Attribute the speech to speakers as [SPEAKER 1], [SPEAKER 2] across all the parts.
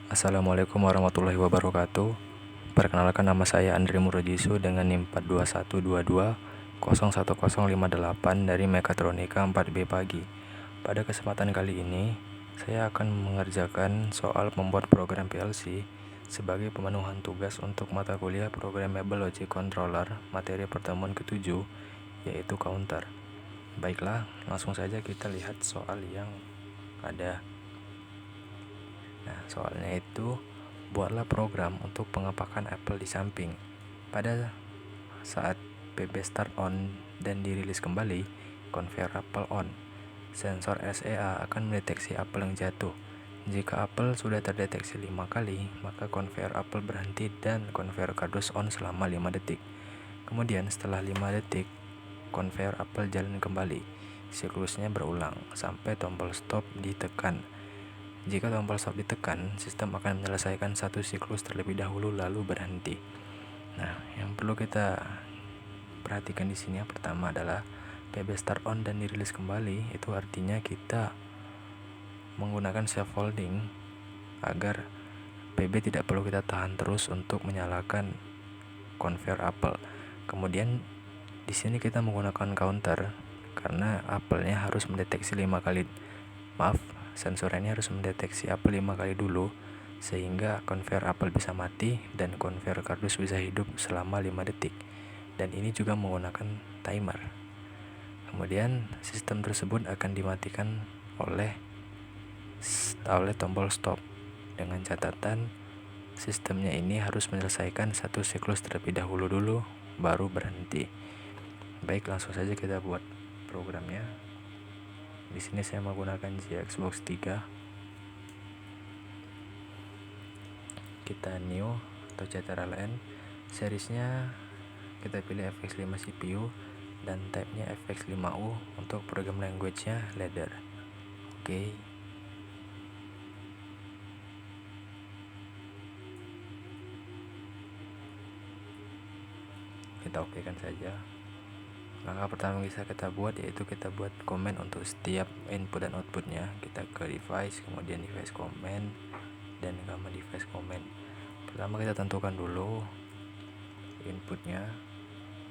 [SPEAKER 1] Assalamualaikum warahmatullahi wabarakatuh. Perkenalkan, nama saya Andri Murojisu dengan NIM 42122010058 dari Mekatronika 4B Pagi. Pada kesempatan kali ini, saya akan mengerjakan soal membuat program PLC sebagai pemenuhan tugas untuk mata kuliah Programmable Logic Controller materi pertemuan ke-7, yaitu counter. Baiklah, langsung saja kita lihat soal yang ada. Nah, soalnya itu, buatlah program untuk pengepakan apel di samping. Pada saat PB start on dan dirilis kembali, conveyor apel on. Sensor SEA akan mendeteksi apel yang jatuh. Jika apel sudah terdeteksi 5 kali, maka conveyor apel berhenti dan conveyor kardus on selama 5 detik. Kemudian setelah 5 detik, conveyor apel jalan kembali. Siklusnya berulang sampai tombol stop ditekan. Jika tombol stop ditekan, sistem akan menyelesaikan satu siklus terlebih dahulu lalu berhenti. Nah, yang perlu kita perhatikan di sini yang pertama adalah PB start on dan dirilis kembali. Itu artinya kita menggunakan scaffolding agar PB tidak perlu kita tahan terus untuk menyalakan conveyor apel. Kemudian di sini kita menggunakan counter karena apelnya harus mendeteksi 5 kali. Sensor ini harus mendeteksi apel 5 kali dulu sehingga conveyor apel bisa mati dan conveyor kardus bisa hidup selama 5 detik. Dan ini juga menggunakan timer. Kemudian sistem tersebut akan dimatikan oleh tombol stop dengan catatan sistemnya ini harus menyelesaikan satu siklus terlebih dahulu baru berhenti. Baik, langsung saja kita buat programnya. Di sini saya menggunakan GXbox 3. Kita new atau CTRL-N. Seriesnya kita pilih FX5 CPU dan type-nya FX5U. Untuk program language-nya ladder. Oke. Kita okekan saja. Langkah pertama yang bisa kita buat yaitu kita buat comment untuk setiap input dan outputnya. Kita ke device, kemudian device comment, dan gamma device comment. Pertama kita tentukan dulu inputnya.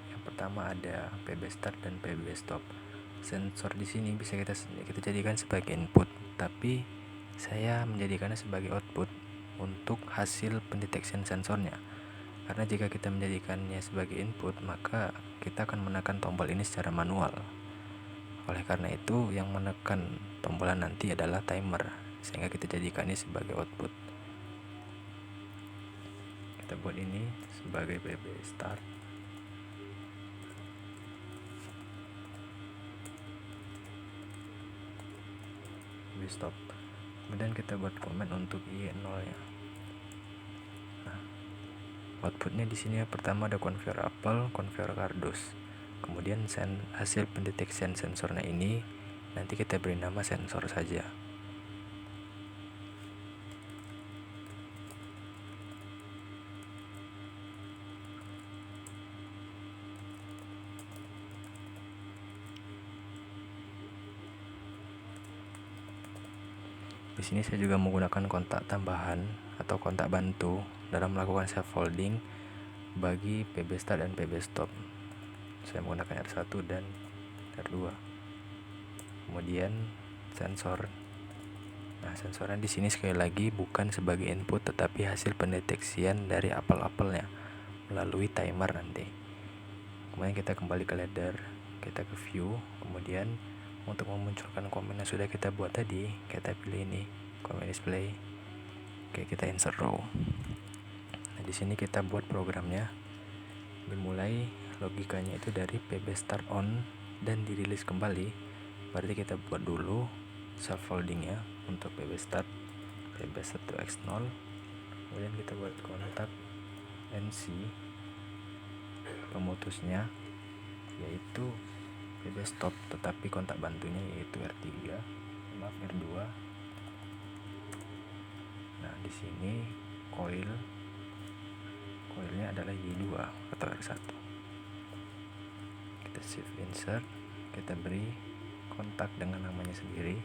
[SPEAKER 1] Yang pertama ada PB start dan PB stop. Sensor di sini bisa kita jadikan sebagai input, tapi saya menjadikannya sebagai output untuk hasil pendeteksian sensornya. Karena jika kita menjadikannya sebagai input, maka kita akan menekan tombol ini secara manual. Oleh karena itu, yang menekan tombolan nanti adalah timer, sehingga kita jadikannya sebagai output. Kita buat ini sebagai PB start. PB stop. Kemudian kita buat comment untuk Y0 nya. Outputnya di sini pertama ada conveyor apel, conveyor kardus. Kemudian hasil pendeteksian sensornya ini nanti kita beri nama sensor saja. Di sini saya juga menggunakan kontak tambahan atau kontak bantu dalam melakukan scaffolding bagi PB start dan PB stop. Saya menggunakan R1 dan R2. Kemudian sensor. Nah, sensornya di sini sekali lagi bukan sebagai input tetapi hasil pendeteksian dari apel-apelnya melalui timer nanti. Kemudian kita kembali ke ladder, kita ke view, kemudian untuk memunculkan komen yang sudah kita buat tadi, kita pilih ini, comment display. Oke, kita insert row. Nah, di sini kita buat programnya. Dimulai logikanya itu dari PB start on dan dirilis kembali. Berarti kita buat dulu scaffoldingnya untuk PB start, PB1X0. Kemudian kita buat kontak NC pemutusnya yaitu PB stop, tetapi kontak bantunya yaitu R2. Nah, di sini coilnya adalah Y2 atau R1. Kita shift insert, kita beri kontak dengan namanya sendiri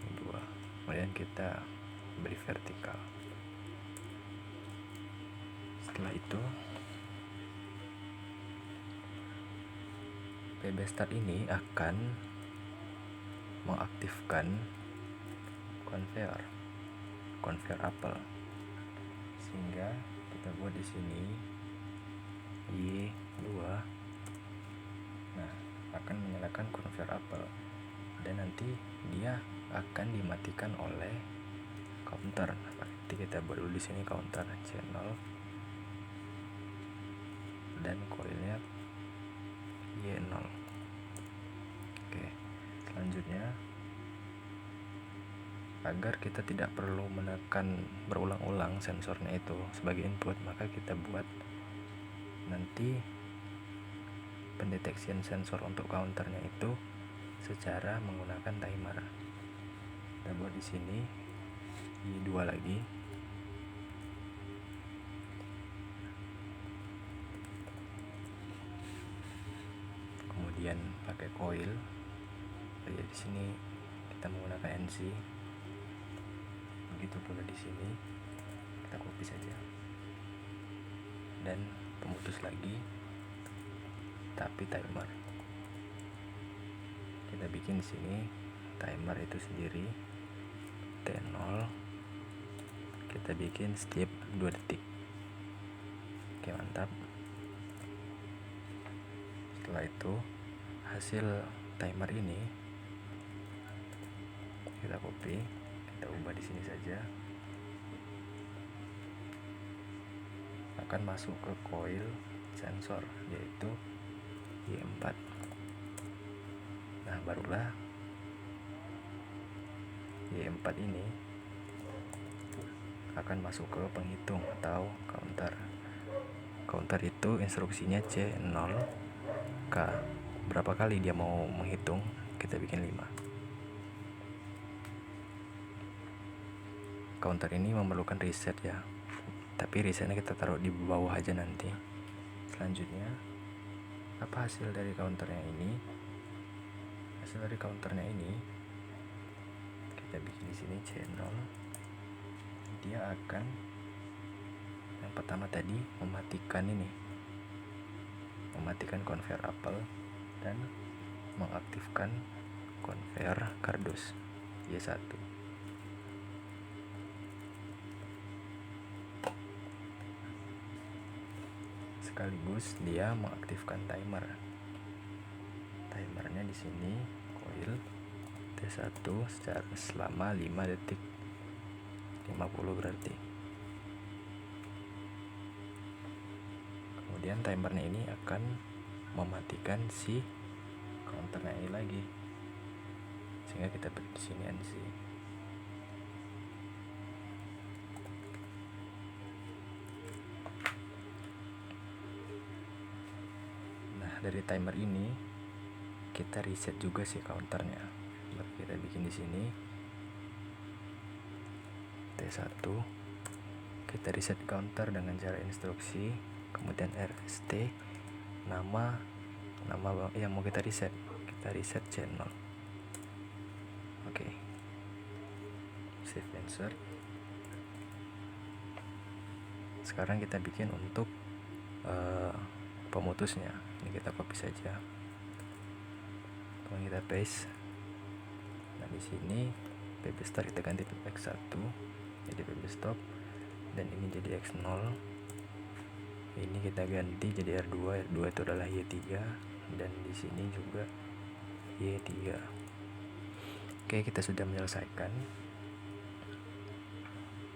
[SPEAKER 1] Y2. Kemudian kita beri vertikal. Setelah itu PB Start ini akan mengaktifkan conveyor apel, sehingga kita buat di sini Y2. Nah, akan menyalakan conveyor apel, dan nanti dia akan dimatikan oleh counter. Berarti kita buat dulu di sini counter C0 dan coilnya Y0. Oke, selanjutnya agar kita tidak perlu menekan berulang-ulang sensornya itu sebagai input, maka kita buat nanti pendeteksian sensor untuk counternya itu secara menggunakan timer. Kita buat di sini Y2 lagi. Kemudian pakai coil. Jadi di sini kita menggunakan NC. Begitu pula di sini. Kita copy saja. Dan pemutus lagi, tapi timer. Kita bikin di sini timer itu sendiri T0. Kita bikin setiap 2 detik. Oke, mantap. Setelah itu hasil timer ini kita copy, kita ubah di sini saja. Akan masuk ke coil sensor, yaitu Y4. Nah, barulah Y4 ini akan masuk ke penghitung atau counter. Counter itu instruksinya C0K. Berapa kali dia mau menghitung, kita bikin 5. Counter ini memerlukan reset ya, tapi resetnya kita taruh di bawah aja nanti. Selanjutnya, apa hasil dari counternya ini? Hasil dari counternya ini kita bikin di sini C0. Dia akan yang pertama tadi mematikan conveyor apel dan mengaktifkan conveyor kardus Y1. Sekaligus dia mengaktifkan timer. Timernya di sini coil T1 selama 5 detik. 50 berarti. Kemudian timernya ini akan mematikan si counternya ini lagi, sehingga kita beri di sini NC. Nah, dari timer ini kita reset juga si counternya. Baru kita bikin di sini T1. Kita reset counter dengan cara instruksi, kemudian RST, nama yang mau kita reset C0. Oke. Save insert. Sekarang kita bikin untuk pemutusnya. Ini kita copy saja. Kemudian kita paste. Nah, di sini PB start kita ganti X1 jadi PB stop, dan ini jadi X0. Ini kita ganti jadi R2. R2 itu adalah Y3, dan di sini juga Y3. Oke, kita sudah menyelesaikan.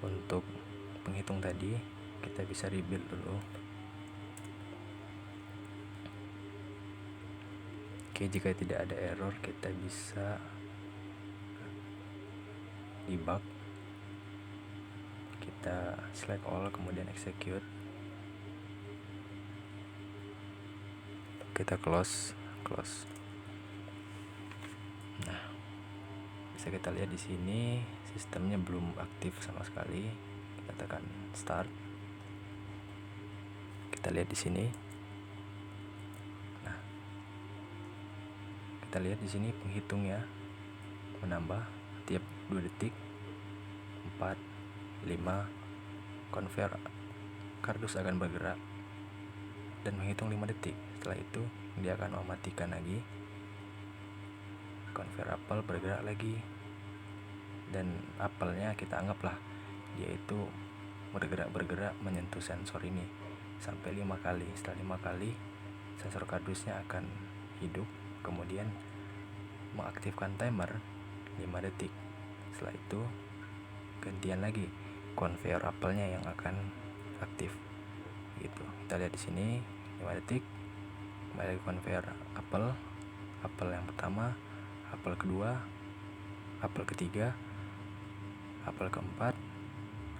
[SPEAKER 1] Untuk penghitung tadi kita bisa rebuild dulu. Oke, jika tidak ada error kita bisa debug. Kita select all, kemudian execute. Kita close. Nah, bisa kita lihat di sini sistemnya belum aktif sama sekali. Kita tekan start. Kita lihat di sini. Nah, kita lihat di sini penghitungnya menambah tiap 2 detik 4, 5 conveyor kardus akan bergerak dan menghitung 5 detik. Setelah itu dia akan mematikan lagi. Konveyor apel bergerak lagi, dan apelnya kita anggaplah dia itu bergerak menyentuh sensor ini sampai 5 kali. Setelah 5 kali sensor kardusnya akan hidup, kemudian mengaktifkan timer 5 detik. Setelah itu gantian lagi konveyor apelnya yang akan aktif gitu. Kita lihat di sini 5 detik kembali konveyor apel yang pertama, apel kedua, apel ketiga, apel keempat,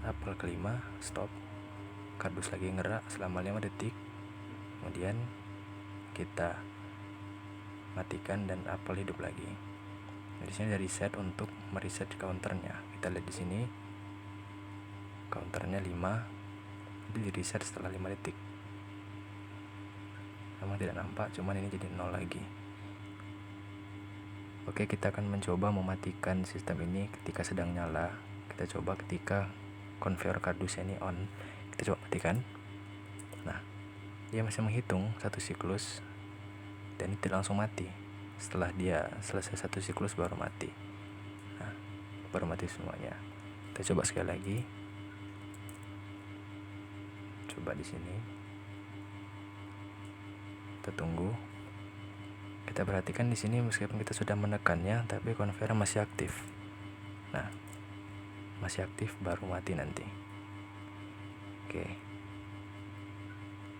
[SPEAKER 1] apel kelima, stop. Kardus lagi ngerak selama 5 detik, kemudian kita matikan dan apel hidup lagi. Di sini ada reset untuk mereset counternya. Kita lihat di sini counternya 5, jadi di reset setelah 5 detik. Memang tidak nampak, cuman ini jadi 0 lagi. Oke, kita akan mencoba mematikan sistem ini ketika sedang nyala. Kita coba ketika konveyor kardusnya ini on, kita coba matikan. Nah, dia masih menghitung 1 siklus dan itu langsung mati. Setelah dia selesai 1 siklus baru mati. Nah, baru mati semuanya. Kita coba sekali lagi. Coba di sini. Kita tunggu. Kita perhatikan di sini meskipun kita sudah menekannya, tapi konveyor masih aktif. Nah, masih aktif baru mati nanti. Oke.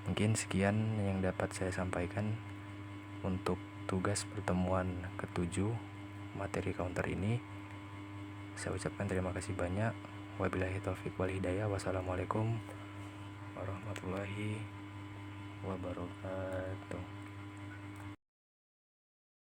[SPEAKER 1] Mungkin sekian yang dapat saya sampaikan untuk tugas pertemuan ke-7 materi counter ini. Saya ucapkan terima kasih banyak. Wabillahi taufik wal hidayah. Wassalamualaikum warahmatullahi wabarakatuh.